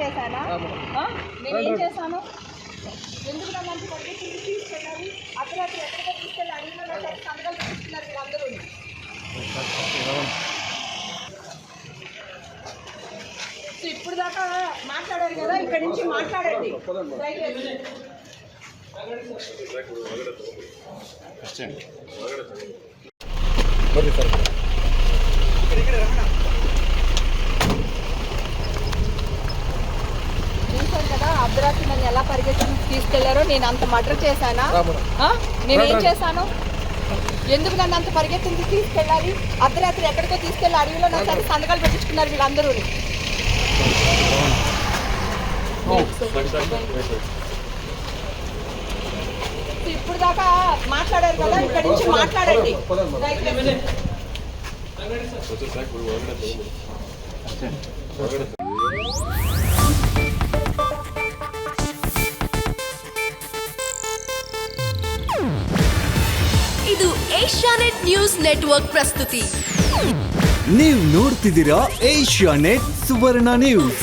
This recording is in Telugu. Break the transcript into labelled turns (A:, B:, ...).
A: చేశానా? నేనేం చేశాను? ఎందుకు నన్ను అంత పరిగెత్తి తీసుకెళ్ళాలి? అర్ధరాత్రి ఎక్కడికో తీసుకెళ్ళి అడిగిన సంతకాలు తీసుకున్నారు వీళ్ళందరూ. సో ఇప్పుడు దాకా మాట్లాడారు కదా, ఇక్కడి నుంచి మాట్లాడండి. చూసారు కదా అర్ధరాత్రి నన్ను ఎలా పరిగెత్తి తీసుకెళ్లారో. నేను అంత మర్డర్ చేశానా? నేనేం చేశాను? ఎందుకు నన్ను అంత పరిగెత్తి తీసుకెళ్ళాలి? అర్ధరాత్రి ఎక్కడికో తీసుకెళ్ళి అడవిలో నా సరే సంతకాలు పెట్టించుకున్నారు వీళ్ళందరూ. ఇప్పుడు దాకా మాట్లాడారు కదా, ఇక్కడి నుంచి మాట్లాడండి.
B: ಇದು ಏಷ್ಯಾನೆಟ್ ನ್ಯೂಸ್ ನೆಟ್ವರ್ಕ್ ಪ್ರಸ್ತುತಿ.
C: ನೀವು ನೋಡ್ತಿದ್ದೀರಾ ಏಷ್ಯಾನೆಟ್ ಸುವರ್ಣ ನ್ಯೂಸ್.